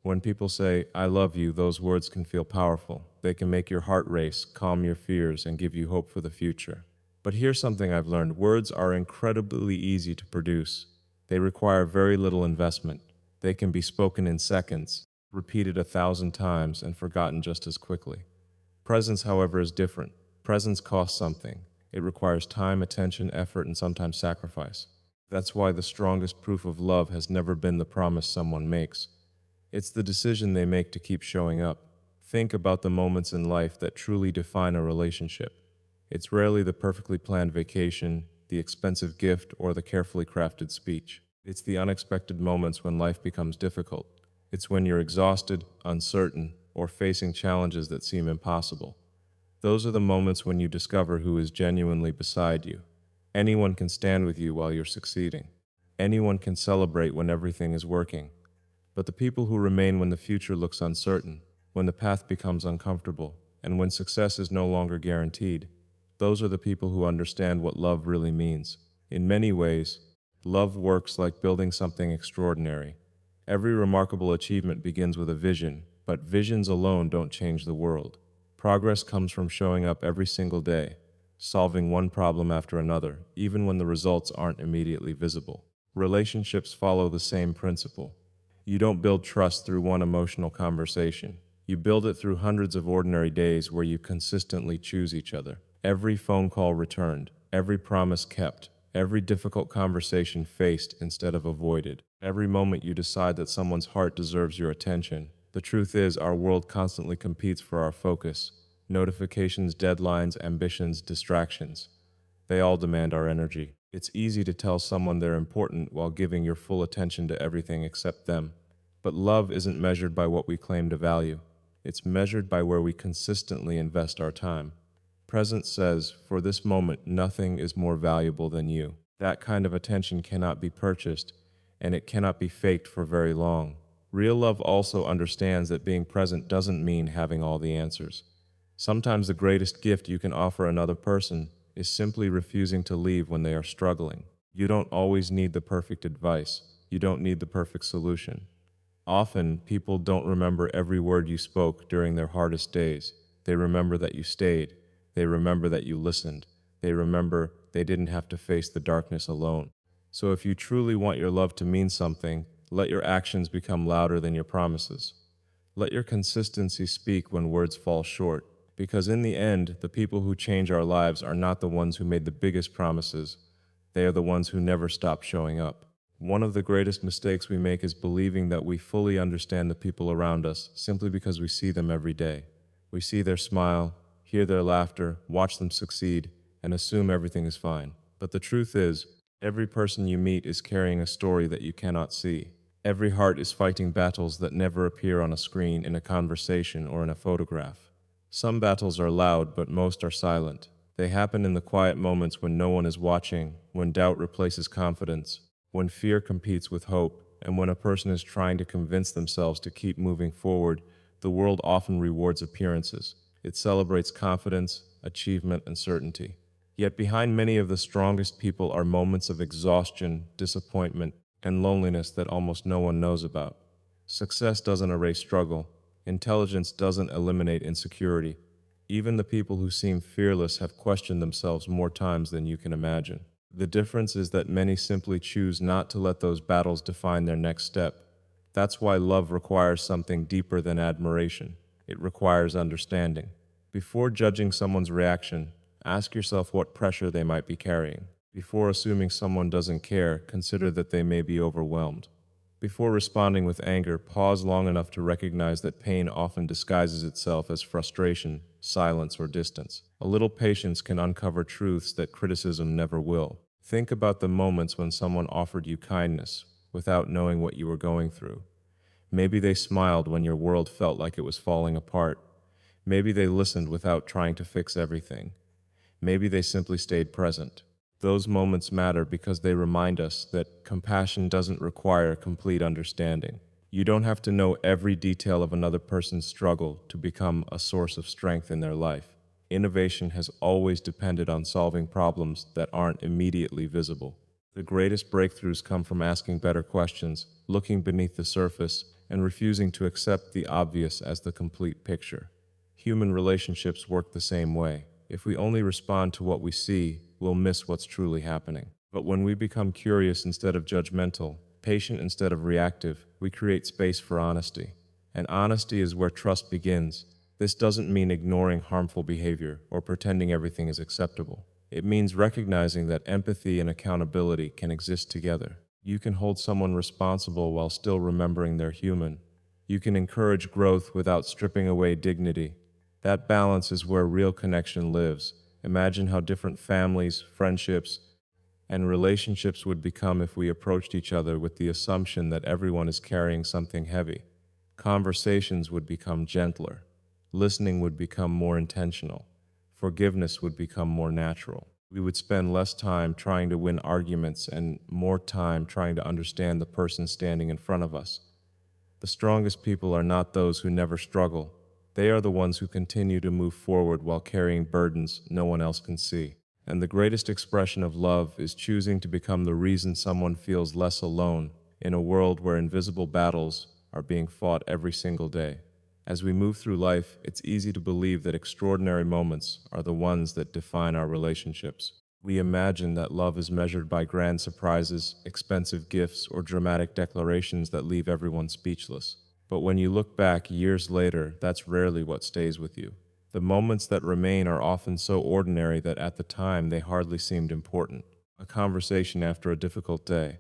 When people say, I love you, those words can feel powerful. They can make your heart race, calm your fears, and give you hope for the future. But here's something I've learned. Words are incredibly easy to produce. They require very little investment. They can be spoken in seconds, repeated 1,000 times, and forgotten just as quickly. Presence, however, is different. Presence costs something. It requires time, attention, effort, and sometimes sacrifice. That's why the strongest proof of love has never been the promise someone makes. It's the decision they make to keep showing up. Think about the moments in life that truly define a relationship. It's rarely the perfectly planned vacation, the expensive gift, or the carefully crafted speech. It's the unexpected moments when life becomes difficult. It's when you're exhausted, uncertain, or facing challenges that seem impossible. Those are the moments when you discover who is genuinely beside you. Anyone can stand with you while you're succeeding. Anyone can celebrate when everything is working. But the people who remain when the future looks uncertain, when the path becomes uncomfortable, and when success is no longer guaranteed, those are the people who understand what love really means. In many ways, love works like building something extraordinary. Every remarkable achievement begins with a vision, but visions alone don't change the world. Progress comes from showing up every single day, solving one problem after another, even when the results aren't immediately visible. Relationships follow the same principle. You don't build trust through one emotional conversation. You build it through hundreds of ordinary days where you consistently choose each other. Every phone call returned, every promise kept, every difficult conversation faced instead of avoided. Every moment you decide that someone's heart deserves your attention. The truth is, our world constantly competes for our focus. Notifications, deadlines, ambitions, distractions. They all demand our energy. It's easy to tell someone they're important while giving your full attention to everything except them. But love isn't measured by what we claim to value. It's measured by where we consistently invest our time. Presence says, for this moment, nothing is more valuable than you. That kind of attention cannot be purchased, and it cannot be faked for very long. Real love also understands that being present doesn't mean having all the answers. Sometimes the greatest gift you can offer another person is simply refusing to leave when they are struggling. You don't always need the perfect advice. You don't need the perfect solution. Often, people don't remember every word you spoke during their hardest days. They remember that you stayed. They remember that you listened. They remember they didn't have to face the darkness alone. So if you truly want your love to mean something, let your actions become louder than your promises. Let your consistency speak when words fall short. Because in the end, the people who change our lives are not the ones who made the biggest promises. They are the ones who never stop showing up. One of the greatest mistakes we make is believing that we fully understand the people around us simply because we see them every day. We see their smile, hear their laughter, watch them succeed, and assume everything is fine. But the truth is, every person you meet is carrying a story that you cannot see. Every heart is fighting battles that never appear on a screen, in a conversation, or in a photograph. Some battles are loud, but most are silent. They happen in the quiet moments when no one is watching, when doubt replaces confidence, when fear competes with hope, and when a person is trying to convince themselves to keep moving forward. The world often rewards appearances. It celebrates confidence, achievement, and certainty. Yet behind many of the strongest people are moments of exhaustion, disappointment, and loneliness that almost no one knows about. Success doesn't erase struggle. Intelligence doesn't eliminate insecurity. Even the people who seem fearless have questioned themselves more times than you can imagine. The difference is that many simply choose not to let those battles define their next step. That's why love requires something deeper than admiration. It requires understanding. Before judging someone's reaction, ask yourself what pressure they might be carrying. Before assuming someone doesn't care, consider that they may be overwhelmed. Before responding with anger, pause long enough to recognize that pain often disguises itself as frustration, silence, or distance. A little patience can uncover truths that criticism never will. Think about the moments when someone offered you kindness without knowing what you were going through. Maybe they smiled when your world felt like it was falling apart. Maybe they listened without trying to fix everything. Maybe they simply stayed present. Those moments matter because they remind us that compassion doesn't require complete understanding. You don't have to know every detail of another person's struggle to become a source of strength in their life. Innovation has always depended on solving problems that aren't immediately visible. The greatest breakthroughs come from asking better questions, looking beneath the surface, and refusing to accept the obvious as the complete picture. Human relationships work the same way. If we only respond to what we see, we'll miss what's truly happening. But when we become curious instead of judgmental, patient instead of reactive, we create space for honesty. And honesty is where trust begins. This doesn't mean ignoring harmful behavior or pretending everything is acceptable. It means recognizing that empathy and accountability can exist together. You can hold someone responsible while still remembering they're human. You can encourage growth without stripping away dignity. That balance is where real connection lives. Imagine how different families, friendships, and relationships would become if we approached each other with the assumption that everyone is carrying something heavy. Conversations would become gentler. Listening would become more intentional. Forgiveness would become more natural. We would spend less time trying to win arguments and more time trying to understand the person standing in front of us. The strongest people are not those who never struggle. They are the ones who continue to move forward while carrying burdens no one else can see. And the greatest expression of love is choosing to become the reason someone feels less alone in a world where invisible battles are being fought every single day. As we move through life, it's easy to believe that extraordinary moments are the ones that define our relationships. We imagine that love is measured by grand surprises, expensive gifts, or dramatic declarations that leave everyone speechless. But when you look back years later, that's rarely what stays with you. The moments that remain are often so ordinary that at the time they hardly seemed important. A conversation after a difficult day,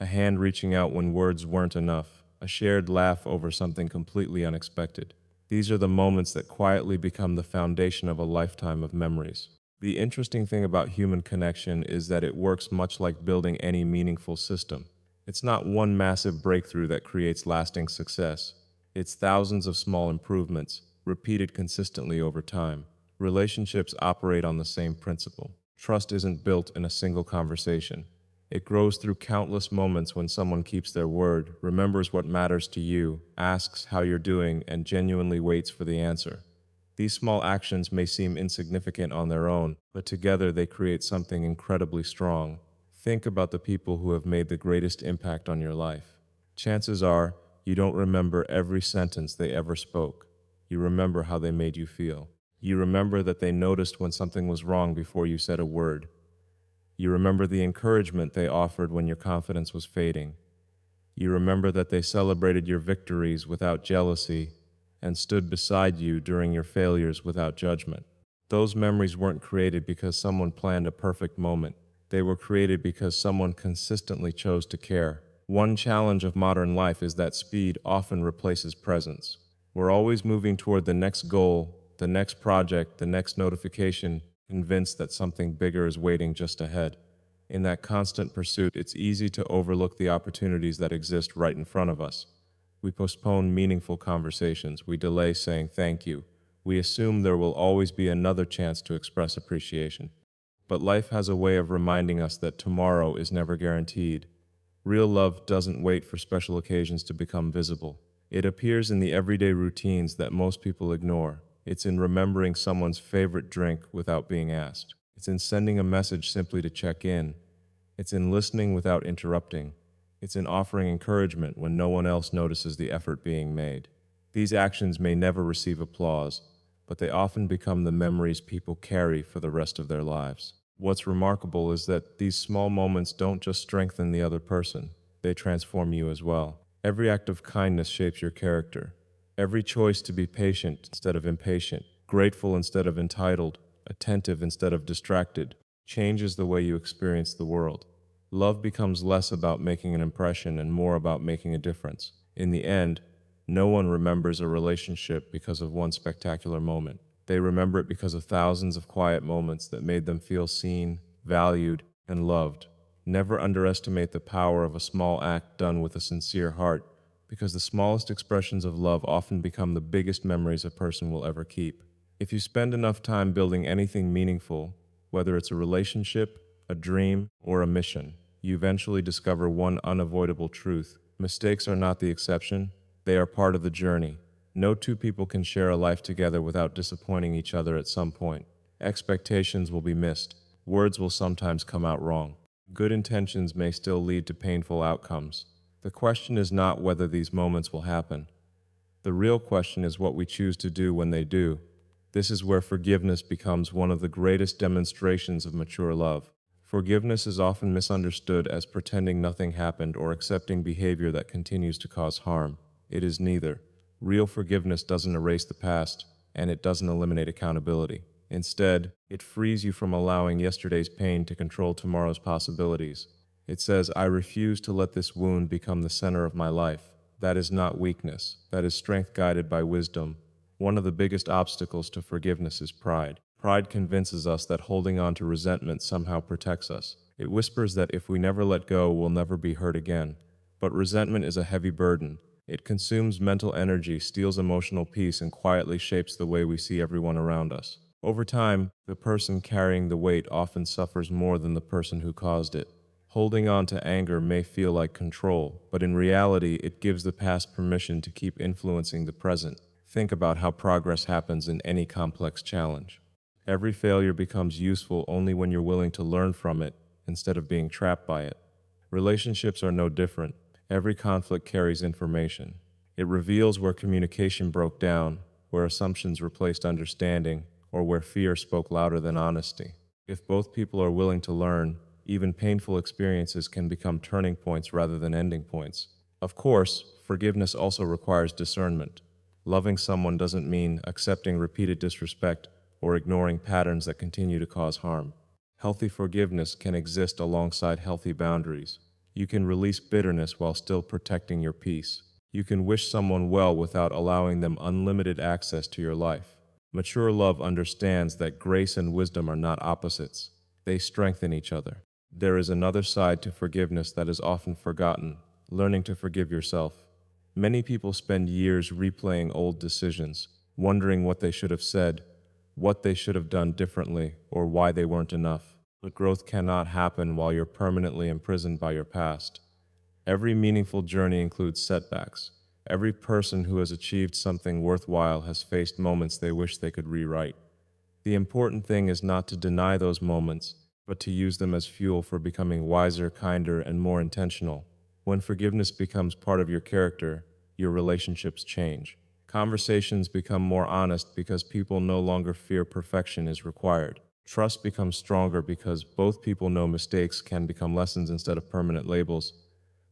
a hand reaching out when words weren't enough, a shared laugh over something completely unexpected. These are the moments that quietly become the foundation of a lifetime of memories. The interesting thing about human connection is that it works much like building any meaningful system. It's not one massive breakthrough that creates lasting success. It's thousands of small improvements, repeated consistently over time. Relationships operate on the same principle. Trust isn't built in a single conversation. It grows through countless moments when someone keeps their word, remembers what matters to you, asks how you're doing, and genuinely waits for the answer. These small actions may seem insignificant on their own, but together they create something incredibly strong. Think about the people who have made the greatest impact on your life. Chances are, you don't remember every sentence they ever spoke. You remember how they made you feel. You remember that they noticed when something was wrong before you said a word. You remember the encouragement they offered when your confidence was fading. You remember that they celebrated your victories without jealousy and stood beside you during your failures without judgment. Those memories weren't created because someone planned a perfect moment. They were created because someone consistently chose to care. One challenge of modern life is that speed often replaces presence. We're always moving toward the next goal, the next project, the next notification, convinced that something bigger is waiting just ahead. In that constant pursuit, it's easy to overlook the opportunities that exist right in front of us. We postpone meaningful conversations. We delay saying thank you. We assume there will always be another chance to express appreciation. But life has a way of reminding us that tomorrow is never guaranteed. Real love doesn't wait for special occasions to become visible. It appears in the everyday routines that most people ignore. It's in remembering someone's favorite drink without being asked. It's in sending a message simply to check in. It's in listening without interrupting. It's in offering encouragement when no one else notices the effort being made. These actions may never receive applause, but they often become the memories people carry for the rest of their lives. What's remarkable is that these small moments don't just strengthen the other person, they transform you as well. Every act of kindness shapes your character. Every choice to be patient instead of impatient, grateful instead of entitled, attentive instead of distracted, changes the way you experience the world. Love becomes less about making an impression and more about making a difference. In the end, no one remembers a relationship because of one spectacular moment. They remember it because of thousands of quiet moments that made them feel seen, valued, and loved. Never underestimate the power of a small act done with a sincere heart, because the smallest expressions of love often become the biggest memories a person will ever keep. If you spend enough time building anything meaningful, whether it's a relationship, a dream, or a mission, you eventually discover one unavoidable truth. Mistakes are not the exception, they are part of the journey. No two people can share a life together without disappointing each other at some point. Expectations will be missed. Words will sometimes come out wrong. Good intentions may still lead to painful outcomes. The question is not whether these moments will happen. The real question is what we choose to do when they do. This is where forgiveness becomes one of the greatest demonstrations of mature love. Forgiveness is often misunderstood as pretending nothing happened or accepting behavior that continues to cause harm. It is neither. Real forgiveness doesn't erase the past, and it doesn't eliminate accountability. Instead, it frees you from allowing yesterday's pain to control tomorrow's possibilities. It says, I refuse to let this wound become the center of my life. That is not weakness. That is strength guided by wisdom. One of the biggest obstacles to forgiveness is pride. Pride convinces us that holding on to resentment somehow protects us. It whispers that if we never let go, we'll never be hurt again. But resentment is a heavy burden. It consumes mental energy, steals emotional peace, and quietly shapes the way we see everyone around us. Over time, the person carrying the weight often suffers more than the person who caused it. Holding on to anger may feel like control, but in reality, it gives the past permission to keep influencing the present. Think about how progress happens in any complex challenge. Every failure becomes useful only when you're willing to learn from it instead of being trapped by it. Relationships are no different. Every conflict carries information. It reveals where communication broke down, where assumptions replaced understanding, or where fear spoke louder than honesty. If both people are willing to learn, even painful experiences can become turning points rather than ending points. Of course, forgiveness also requires discernment. Loving someone doesn't mean accepting repeated disrespect or ignoring patterns that continue to cause harm. Healthy forgiveness can exist alongside healthy boundaries. You can release bitterness while still protecting your peace. You can wish someone well without allowing them unlimited access to your life. Mature love understands that grace and wisdom are not opposites. They strengthen each other. There is another side to forgiveness that is often forgotten: learning to forgive yourself. Many people spend years replaying old decisions, wondering what they should have said, what they should have done differently, or why they weren't enough. But growth cannot happen while you're permanently imprisoned by your past. Every meaningful journey includes setbacks. Every person who has achieved something worthwhile has faced moments they wish they could rewrite. The important thing is not to deny those moments, but to use them as fuel for becoming wiser, kinder, and more intentional. When forgiveness becomes part of your character, your relationships change. Conversations become more honest because people no longer fear perfection is required. Trust becomes stronger because both people know mistakes can become lessons instead of permanent labels.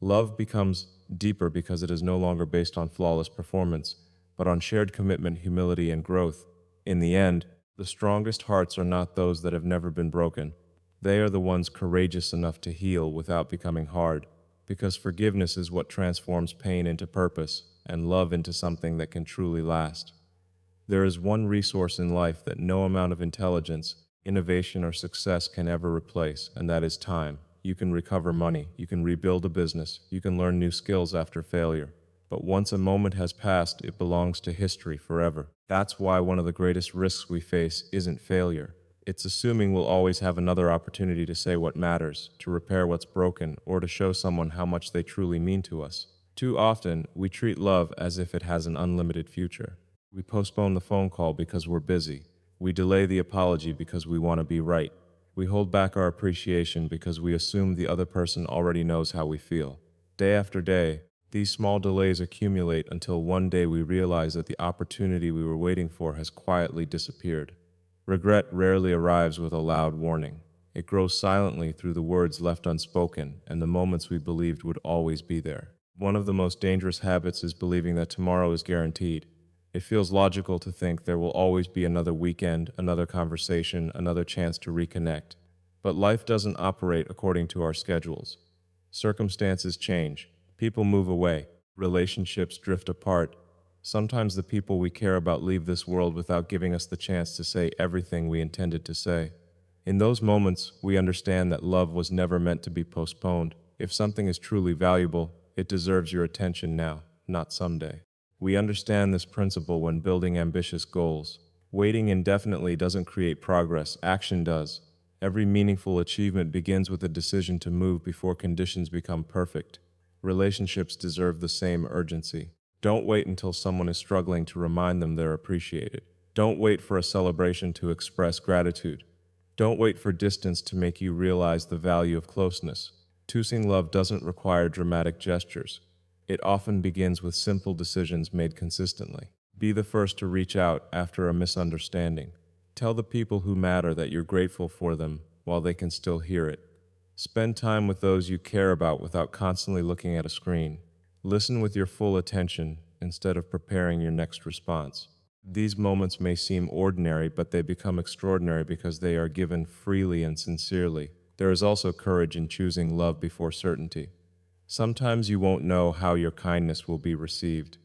Love becomes deeper because it is no longer based on flawless performance, but on shared commitment, humility, and growth. In the end, the strongest hearts are not those that have never been broken. They are the ones courageous enough to heal without becoming hard, because forgiveness is what transforms pain into purpose and love into something that can truly last. There is one resource in life that no amount of intelligence, innovation, or success can ever replace, and that is time. You can recover money, you can rebuild a business, you can learn new skills after failure. But once a moment has passed, it belongs to history forever. That's why one of the greatest risks we face isn't failure. It's assuming we'll always have another opportunity to say what matters, to repair what's broken, or to show someone how much they truly mean to us. Too often, we treat love as if it has an unlimited future. We postpone the phone call because we're busy. We delay the apology because we want to be right. We hold back our appreciation because we assume the other person already knows how we feel. Day after day, these small delays accumulate until one day we realize that the opportunity we were waiting for has quietly disappeared. Regret rarely arrives with a loud warning. It grows silently through the words left unspoken and the moments we believed would always be there. One of the most dangerous habits is believing that tomorrow is guaranteed. It feels logical to think there will always be another weekend, another conversation, another chance to reconnect. But life doesn't operate according to our schedules. Circumstances change. People move away. Relationships drift apart. Sometimes the people we care about leave this world without giving us the chance to say everything we intended to say. In those moments, we understand that love was never meant to be postponed. If something is truly valuable, it deserves your attention now, not someday. We understand this principle when building ambitious goals. Waiting indefinitely doesn't create progress, action does. Every meaningful achievement begins with a decision to move before conditions become perfect. Relationships deserve the same urgency. Don't wait until someone is struggling to remind them they're appreciated. Don't wait for a celebration to express gratitude. Don't wait for distance to make you realize the value of closeness. Choosing love doesn't require dramatic gestures. It often begins with simple decisions made consistently. Be the first to reach out after a misunderstanding. Tell the people who matter that you're grateful for them while they can still hear it. Spend time with those you care about without constantly looking at a screen. Listen with your full attention instead of preparing your next response. These moments may seem ordinary, but they become extraordinary because they are given freely and sincerely. There is also courage in choosing love before certainty. Sometimes you won't know how your kindness will be received.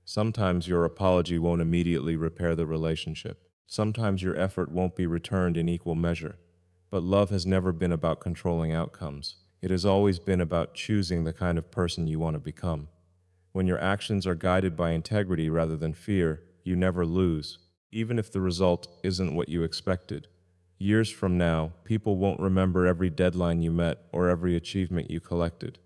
Sometimes your apology won't immediately repair the relationship. Sometimes your effort won't be returned in equal measure. But love has never been about controlling outcomes. It has always been about choosing the kind of person you want to become. When your actions are guided by integrity rather than fear, you never lose, even if the result isn't what you expected. Years from now, people won't remember every deadline you met or every achievement you collected.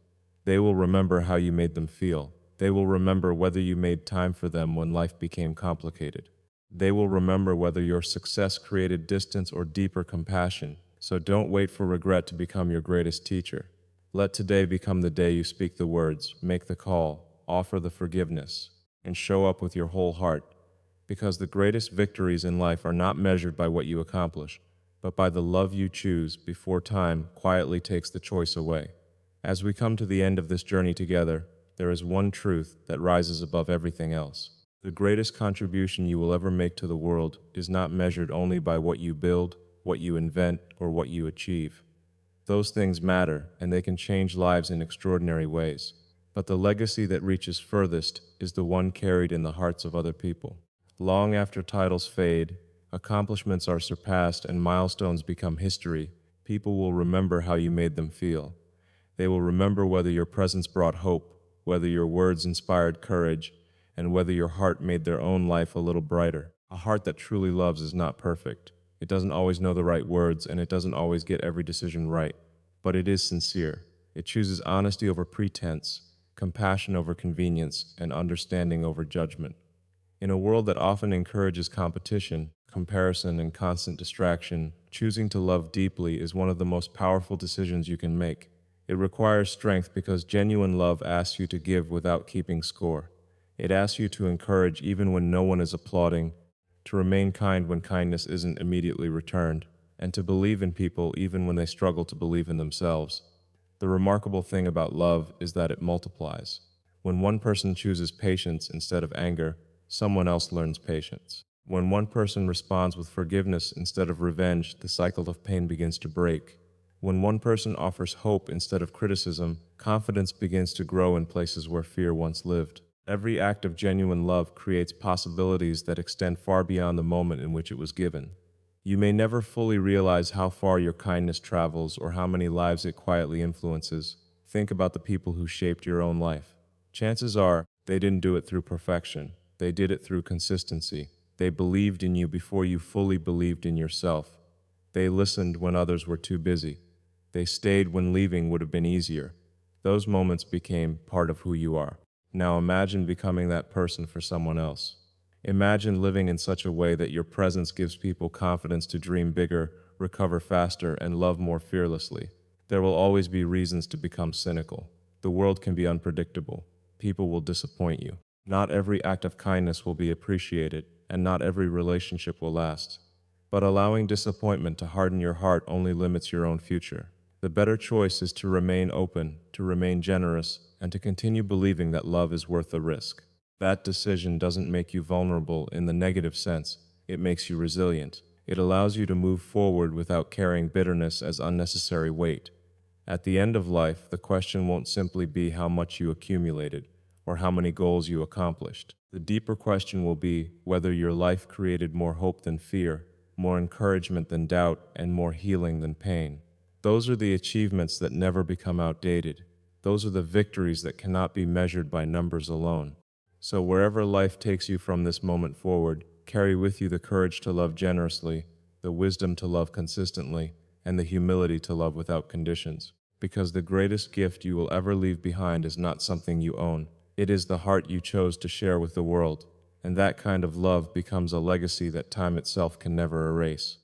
They will remember how you made them feel. They will remember whether you made time for them when life became complicated. They will remember whether your success created distance or deeper compassion. So don't wait for regret to become your greatest teacher. Let today become the day you speak the words, make the call, offer the forgiveness, and show up with your whole heart. Because the greatest victories in life are not measured by what you accomplish, but by the love you choose before time quietly takes the choice away. As we come to the end of this journey together, there is one truth that rises above everything else. The greatest contribution you will ever make to the world is not measured only by what you build, what you invent, or what you achieve. Those things matter, and they can change lives in extraordinary ways. But the legacy that reaches furthest is the one carried in the hearts of other people. Long after titles fade, accomplishments are surpassed, and milestones become history, people will remember how you made them feel. They will remember whether your presence brought hope, whether your words inspired courage, and whether your heart made their own life a little brighter. A heart that truly loves is not perfect. It doesn't always know the right words, and it doesn't always get every decision right. But it is sincere. It chooses honesty over pretense, compassion over convenience, and understanding over judgment. In a world that often encourages competition, comparison, and constant distraction, choosing to love deeply is one of the most powerful decisions you can make. It requires strength because genuine love asks you to give without keeping score. It asks you to encourage even when no one is applauding, to remain kind when kindness isn't immediately returned, and to believe in people even when they struggle to believe in themselves. The remarkable thing about love is that it multiplies. When one person chooses patience instead of anger, someone else learns patience. When one person responds with forgiveness instead of revenge, the cycle of pain begins to break. When one person offers hope instead of criticism, confidence begins to grow in places where fear once lived. Every act of genuine love creates possibilities that extend far beyond the moment in which it was given. You may never fully realize how far your kindness travels or how many lives it quietly influences. Think about the people who shaped your own life. Chances are, they didn't do it through perfection. They did it through consistency. They believed in you before you fully believed in yourself. They listened when others were too busy. They stayed when leaving would have been easier. Those moments became part of who you are. Now imagine becoming that person for someone else. Imagine living in such a way that your presence gives people confidence to dream bigger, recover faster, and love more fearlessly. There will always be reasons to become cynical. The world can be unpredictable. People will disappoint you. Not every act of kindness will be appreciated, and not every relationship will last. But allowing disappointment to harden your heart only limits your own future. The better choice is to remain open, to remain generous, and to continue believing that love is worth the risk. That decision doesn't make you vulnerable in the negative sense. It makes you resilient. It allows you to move forward without carrying bitterness as unnecessary weight. At the end of life, the question won't simply be how much you accumulated or how many goals you accomplished. The deeper question will be whether your life created more hope than fear, more encouragement than doubt, and more healing than pain. Those are the achievements that never become outdated. Those are the victories that cannot be measured by numbers alone. So wherever life takes you from this moment forward, carry with you the courage to love generously, the wisdom to love consistently, and the humility to love without conditions. Because the greatest gift you will ever leave behind is not something you own. It is the heart you chose to share with the world. And that kind of love becomes a legacy that time itself can never erase.